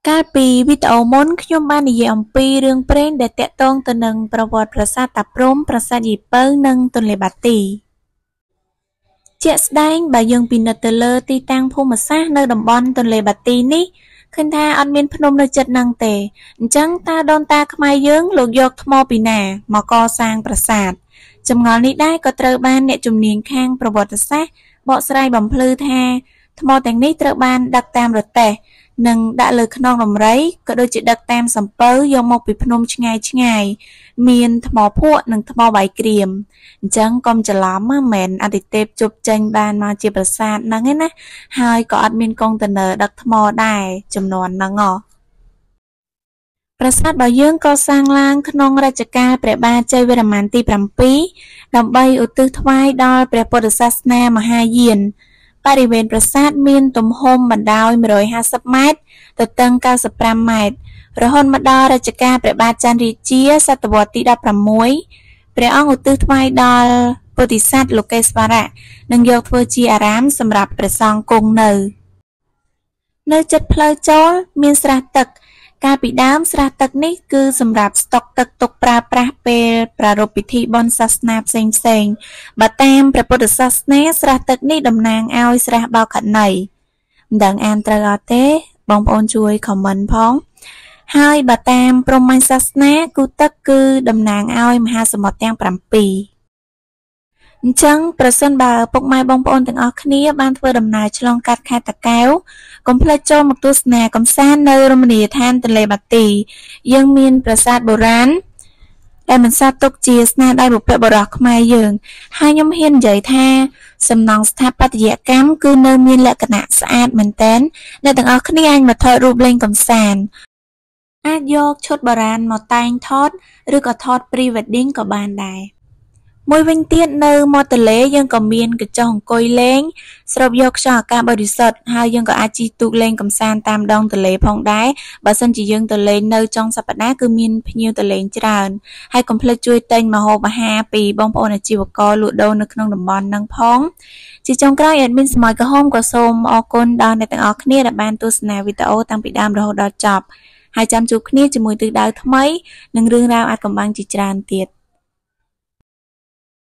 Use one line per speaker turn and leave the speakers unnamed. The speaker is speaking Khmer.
កាលពីវីដេអូមុនខ្ញុំបាននិយាយអំពីរឿងព្រេងដែលទាក់ទងទៅនឹងប្រវត្តិប្រាសាទតាព្រហ្មប្រាសាទយាយពៅនិងទន្លេបាទីជាក់ស្ដែងបើយើងពិនិត្យទៅលើទីតាំងភូមិសាស្ត្រនៅតំបន់ទន្លេបាទីនេះឃើញថាអត់មានភ្នំនៅជិតហ្នឹងទេអញ្ចឹងតើដូនតាខ្មែរយើងលោកយកថ្មពីណាមកកសាងប្រាសាទចម្ងល់នេះដែរក៏ត្រូវបានអ្នកជំនាញខាងប្រវត្តិសាស្ត្របកស្រាយបំភ្លឺថាថ្មទាំងនេះត្រូវបានដឹកតាមរទេះនិងដាក់លើខ្នងដំរីក៏ដូចជាដឹកតាមសំពៅយកមកពីភ្នំឆ្ងាយមានថ្មភក់និងថ្មបាយក្រៀមអញ្ចឹងកុំច្រឡំមិនមែនអតិទេពជប់ចេញបានមកជាប្រាសាទហ្នឹងឯណាហើយក៏អត់មានកុងតឺន័រដឹកថ្មដែរចំនួនហ្នឹងប្រាសាទរបស់យើងក៏សាងឡើងក្នុងរជ្ជកាលព្រះបាទជ័យវរ្ម័នទី7ដើម្បីឧទ្ទិសថ្វាយដល់ព្រះពុទ្ធសាសនាមហាយានបរិវេណប្រាសាទមានទំហំបណ្ដោយ150ម៉ែត្រទទឹង95ម៉ែត្ររហូតមកដល់រជ្ជកាលព្រះបាទច័ន្ទរាជាសតវត្សទី16ព្រះអង្គឧទ្ទិសថ្វាយដល់ពុទ្ធិសត្វលោកេស្វរៈនិងយកធ្វើជាអារាមសម្រាប់ព្រះសង្ឃគង់នៅជិតផ្លូវចូលមានស្រះទឹកកាលពីដើមស្រះទឹកនេះគឺសម្រាប់ស្តុកទឹកទុកប្រើប្រាស់ពេលប្រារព្ធពិធីបុណ្យសាសនាផ្សេងបើតាមព្រះពុទ្ធសាសនាស្រះទឹកនេះតំណាងឲ្យស្រះបោខណីមិនដឹងអានត្រូវអត់ទេបងប្អូនជួយ comment ផងហើយបើតាមព្រហ្មញ្ញសាសនាគូទឹកគឺតំណាងឲ្យមហាសមុទ្រទាំង7អញ្ចឹងប្រសិនបើពុកម៉ែបងប្អូនទាំងអស់គ្នាបានធ្វើដំណើរឆ្លងកាត់ខេត្តតាកែវកុំភ្លេចចូលមកទស្សនាកម្សាន្តនៅរមណីយដ្ឋានទន្លេបាទីយើងមានប្រាសាទបុរាណដែលមិនសត់ទុកជាស្នាដៃបុព្វបុរសខ្មែរយើងហើយខ្ញុំហ៊ាននិយាយថាសំណង់ស្ថាបត្យកម្មគឺនៅមានលក្ខណៈស្អាតមែនទែនអ្នកទាំងអស់គ្នាអាចមកថតរូបលេងកម្សាន្តអាចយកឈុតបុរាណមកតែងថតឬក៏ថត pre wedding ក៏បានដែរមួយវិញទៀតនៅមាត់ទន្លេយើងក៏មានកញ្ចុះអង្គុយលេងស្រូបយកខ្យល់អាកាសបរិសុទ្ធហើយយើងក៏អាចជិះទូកលេងកម្សាន្តតាមដងទន្លេផងដែរបើសិនជាយើងទៅលេងនៅចុងសប្តាហ៍គឺមានភ្ញៀវទៅលេងច្រើនហើយកុំភ្លេចជួយទិញម្ហូបអាហារពីបងប្អូនអាជីវករលក់ដូរនៅក្នុងតំបន់ហ្នឹងផងជាចុងក្រោយadminស្មោយក្រហមក៏សូមអរគុណដល់អ្នកទាំងអស់គ្នាដែលបានទស្សនាវីដេអូតាំងពីដើមរហូតដល់ចប់ហើយចាំជួបគ្នាជាមួយទិសដៅថ្មីនិងរឿងរ៉ាវអាចកំបាំងជាច្រើនទៀត